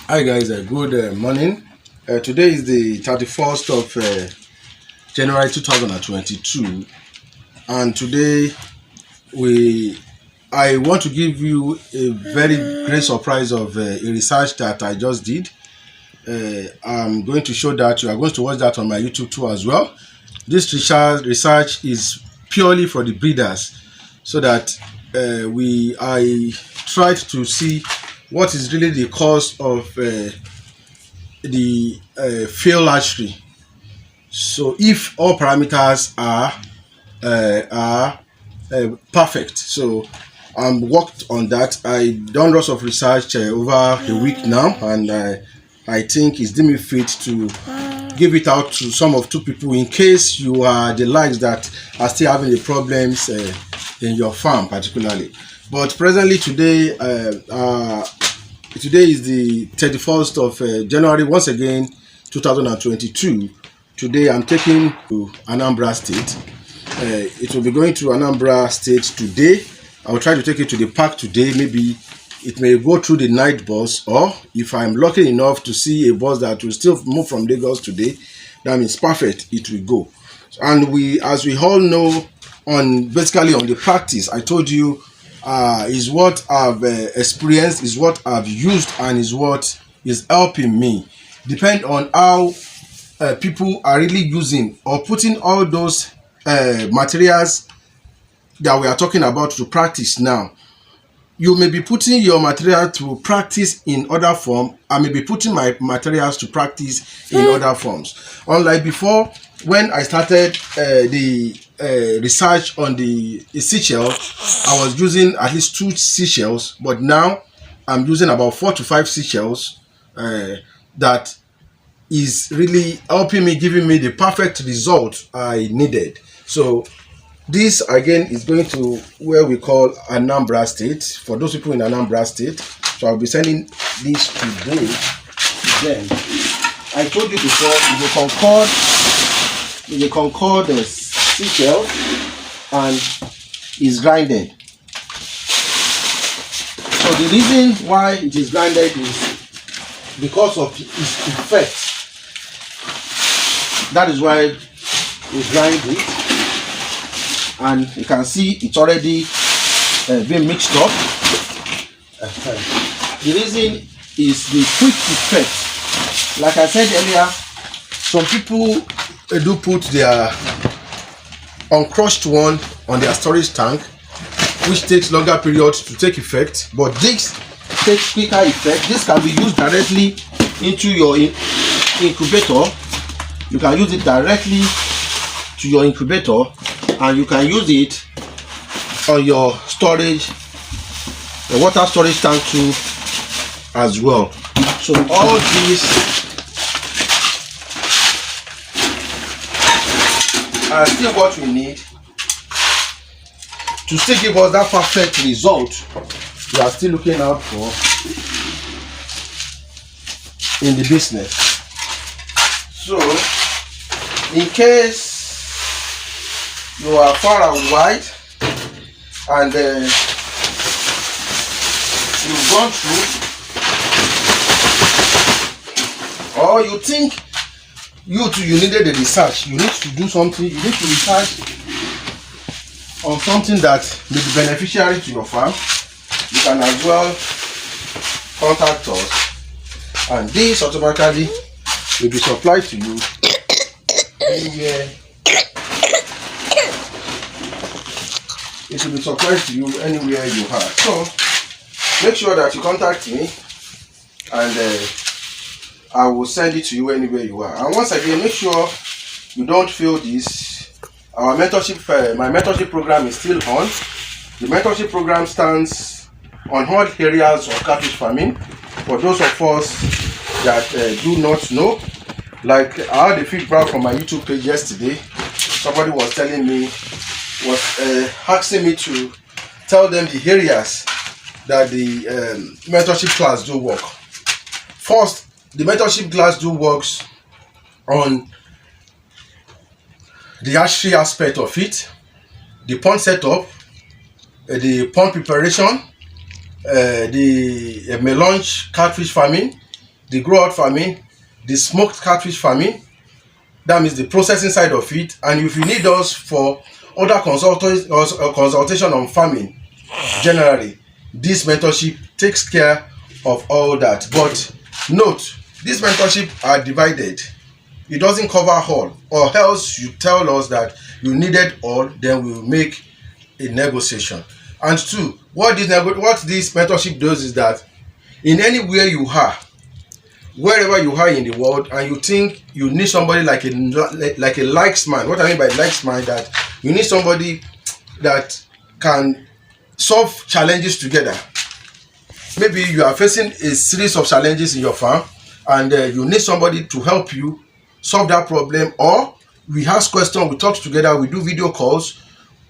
Hi guys, good morning. Today is the 31st of January 2022, and today we I want to give you a very great surprise of a research that I just did. I'm going to show that you are going to watch that on my YouTube too as well. This research is purely for the breeders, so that I tried to see what is really the cause of the fail hatchery. So if all parameters are perfect, so I'm worked on that. I done lots of research over a week now, and I think it's deemed fit to give it out to some of two people in case you are the likes that are still having the problems in your farm particularly. But presently today is the 31st of January, once again 2022. Today I'm taking to Anambra State. It will be going to Anambra State today. I will try to take it to the park today. Maybe it may go through the night bus, or if I'm lucky enough to see a bus that will still move from Lagos today, that means perfect, it will go. And as we all know, basically on the practice, I told you is what I've experienced, is what I've used, and is what is helping me. Depend on how people are really using or putting all those materials that we are talking about to practice now. You may be putting your material to practice in other form. I may be putting my materials to practice in other forms. Unlike before, when I started the research on the seashell, I was using at least 2 seashells, but now I'm using about 4 to 5 seashells that is really helping me, giving me the perfect result I needed. So this again is going to where we call Anambra State, for those people in Anambra State. So I'll be sending this today to them. I told you before, you concord the seashell and is grinded. So the reason why it is grinded is because of its effect. That is why we grind it. And you can see it's already being mixed up. The reason is the quick effect. Like I said earlier, some people do put their uncrushed one on their storage tank, which takes longer periods to take effect, but this takes quicker effect. This can be used directly into your incubator. You can use it directly to your incubator, and you can use it on your storage, the water storage tank too as well. So all these are still what we need to still give us that perfect result we are still looking out for in the business. So in case you are far and wide and you've gone through, or you think you needed the research, you need to do something, you need to research on something that may be beneficiary to your farm, you can as well contact us, and this automatically will be supplied to you anywhere. It will be supplied to you anywhere you are. So make sure that you contact me, and I will send it to you anywhere you are. And once again, make sure you don't fail this. Our mentorship, my mentorship program is still on. The mentorship program stands on all areas of catfish farming. For those of us that do not know, like I had a feedback from my YouTube page yesterday. Somebody was telling me, asking me to tell them the areas that the mentorship class do work. First, the mentorship class do works on the hatchery aspect of it, the pond setup, the pond preparation, the melange catfish farming, the grow-out farming, the smoked catfish farming, that means the processing side of it. And if you need us for other consultation on farming generally, this mentorship takes care of all that. But note, this mentorship are divided. It doesn't cover all, or else you tell us that you needed all, then we'll make a negotiation. And two, what this mentorship does is that in anywhere you are, wherever you are in the world, and you think you need somebody like a likes man. What I mean by likes man, that you need somebody that can solve challenges together. Maybe you are facing a series of challenges in your farm, and you need somebody to help you solve that problem. Or we ask questions, we talk together, we do video calls,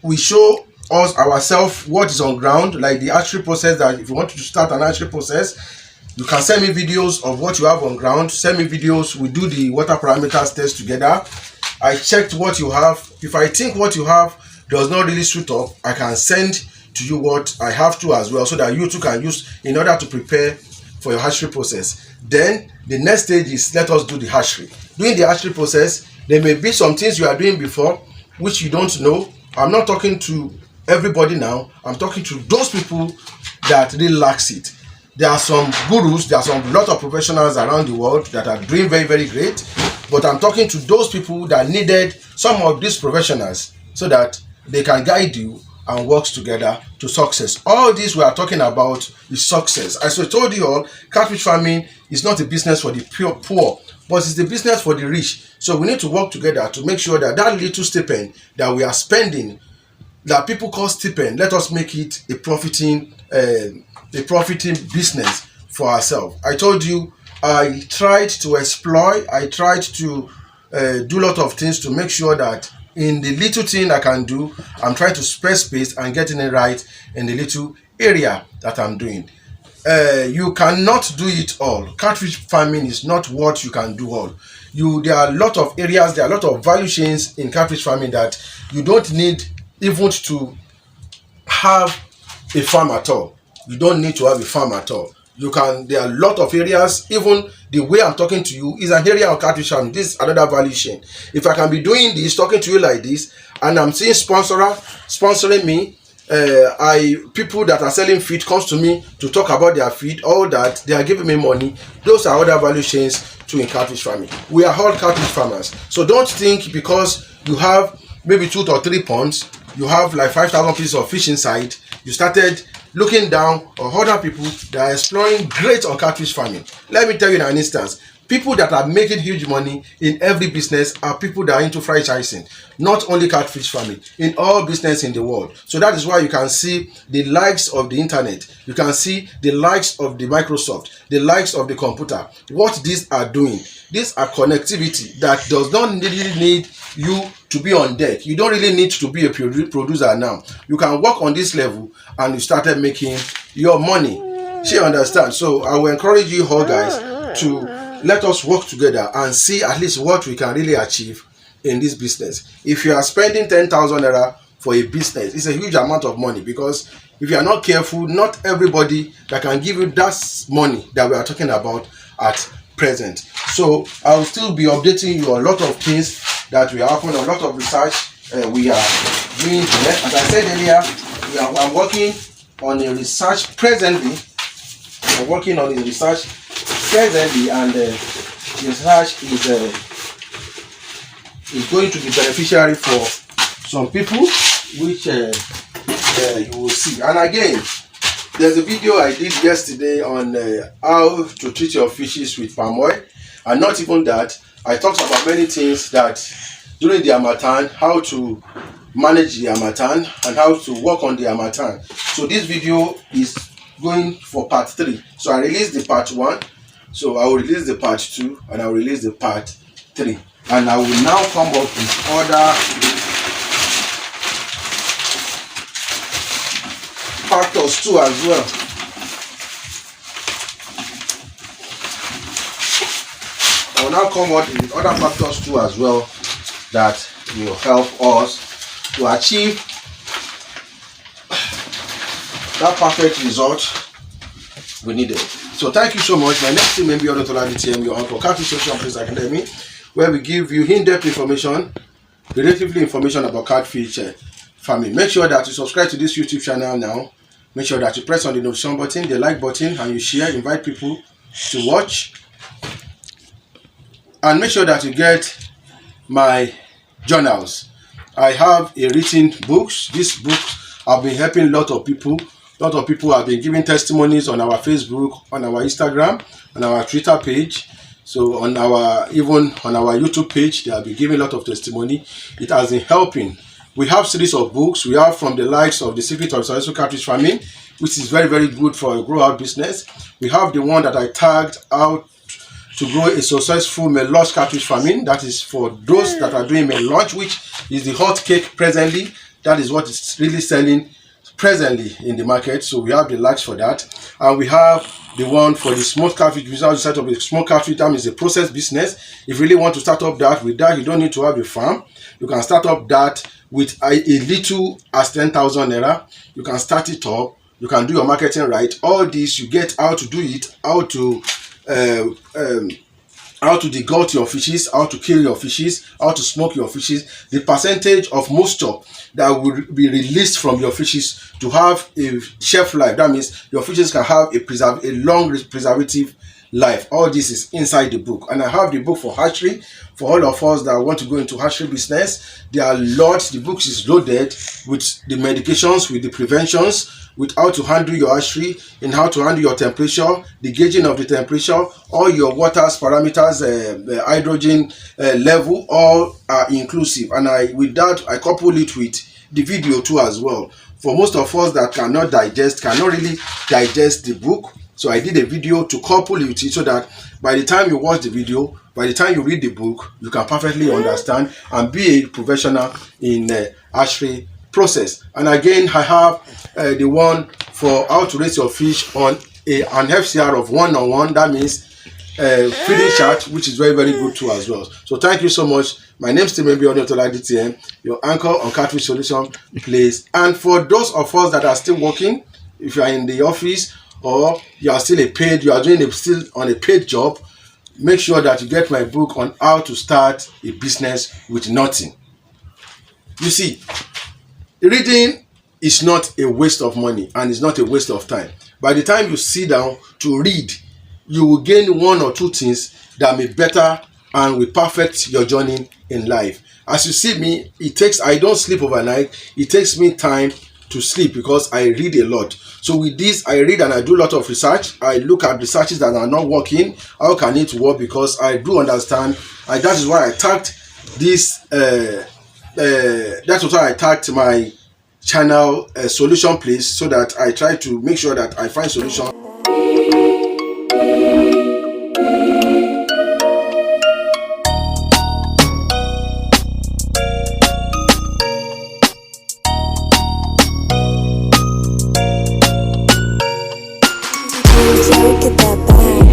we show us ourselves what is on ground, like the hatchery process. That if you want to start an hatchery process, you can send me videos of what you have on ground. Send me videos. We do the water parameters test together. I checked what you have. If I think what you have does not really suit up, I can send to you what I have to as well, so that you too can use in order to prepare for your hatchery process. Then the next stage is, let us do the hatchery. During the hatchery process, there may be some things you are doing before which you don't know. I'm not talking to everybody now. I'm talking to those people that really lacks it. There are some gurus, there are some lot of professionals around the world that are doing very, very great. But I'm talking to those people that needed some of these professionals so that they can guide you and work together to success. All this we are talking about is success. As I told you all, catfish farming is not a business for the poor, but it's the business for the rich. So we need to work together to make sure that that little stipend that we are spending, that people call stipend, let us make it a profiting business for ourselves. I told you, I tried to exploit, I tried to do a lot of things to make sure that in the little thing I can do, I'm trying to spread space and getting it right in the little area that I'm doing. You cannot do it all. Catfish farming is not what you can do all. There are a lot of areas, there are a lot of value chains in catfish farming that you don't need even to have a farm at all. You don't need to have a farm at all. There are a lot of areas. Even the way I'm talking to you is an area of catfish farming. This is another value chain. If I can be doing this, talking to you like this, and I'm seeing sponsoring me, people that are selling feed comes to me to talk about their feed, all that, they are giving me money. Those are other value chains too in catfish farming. We are all catfish farmers. So don't think because you have maybe 2 or 3 ponds, you have like 5,000 pieces of fish inside, you started looking down on other people that are exploring great on catfish farming. Let me tell you in an instance, people that are making huge money in every business are people that are into franchising, not only catfish farming, in all business in the world. So that is why you can see the likes of the internet, you can see the likes of the Microsoft, the likes of the computer. What these are doing, these are connectivity that does not really need you to be on deck. You don't really need to be a producer now. You can work on this level and you started making your money. You understand? So I will encourage you all guys to let us work together and see at least what we can really achieve in this business. If you are spending 10,000 naira for a business, it's a huge amount of money, because if you are not careful, not everybody that can give you that money that we are talking about at present. So I will still be updating you on a lot of things that we are happening, a lot of research we are doing here. As I said earlier, I'm working on a research presently. I'm working on a research presently, and the research is going to be beneficiary for some people, which you will see. And again, there's a video I did yesterday on how to treat your fishes with palm oil. And not even that, I talked about many things that during the harmattan, how to manage the harmattan and how to work on the harmattan. So this video is going for part 3. So I released the part 1, so I will release the part 2, and I will release the part 3. And I will now come up with other factors too as well. I will now come up with other factors too as well that will help us to achieve that perfect result we need it. So thank you so much. My next team may be TM, your uncle Catfish Social Place Academy, where we give you in-depth information, relatively information about catfish farming. Make sure that you subscribe to this YouTube channel now. Make sure that you press on the notification button, the like button, and you share, invite people to watch. And make sure that you get my journals. I have a written books. These books have been helping a lot of people. A lot of people have been giving testimonies on our Facebook, on our Instagram, on our Twitter page. So on our YouTube page, they have been giving a lot of testimony. It has been helping. We have series of books. We have from the likes of The Secret of Successful Catfish Farming, which is very, very good for a grow-out business. We have the one that I tagged out to grow a successful melange catfish farming. That is for those that are doing melange, which is the hot cake presently. That is what is really selling presently in the market. So we have the likes for that. And we have the one for the smoked catfish business. You set up a smoked catfish farm is a process business. If you really want to start up that, with that you don't need to have a farm. You can start up that with a little as 10,000 naira. You can start it up. You can do your marketing right. All this you get how to do it, how to degult your fishes, how to kill your fishes, how to smoke your fishes, the percentage of moisture that will be released from your fishes to have a shelf life. That means your fishes can have a long preservative life. All this is inside the book. And I have the book for hatchery for all of us that want to go into hatchery business. There are lots. The book is loaded with the medications, with the preventions, with how to handle your hatchery, and how to handle your temperature, the gauging of the temperature, all your water's parameters, the hydrogen level, all are inclusive. And with that I couple it with the video too as well. For most of us that cannot really digest the book, so I did a video to couple it with it, so that by the time you watch the video, by the time you read the book, you can perfectly understand and be a professional in hatchery process. And again, I have the one for how to raise your fish on an FCR of 1-on-1. That means feeding chart, which is very, very good too as well. So thank you so much. My name is Tim DTM, your anchor on Catfish Solution Place. And for those of us that are still working, if you are in the office or you are still still on a paid job, make sure that you get my book on how to start a business with nothing. You see, reading is not a waste of money and it's not a waste of time. By the time you sit down to read, you will gain one or two things that may better and will perfect your journey in life. As you see me, I don't sleep overnight. It takes me time to sleep because I read a lot. So with this, I read and I do a lot of research. I look at researches that are not working. How can it work? Because I do understand. And that is why I tagged this. That's why I tagged my channel Solution Place, so that I try to make sure that I find solution. Get that bag.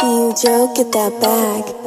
You Joe, get that bag.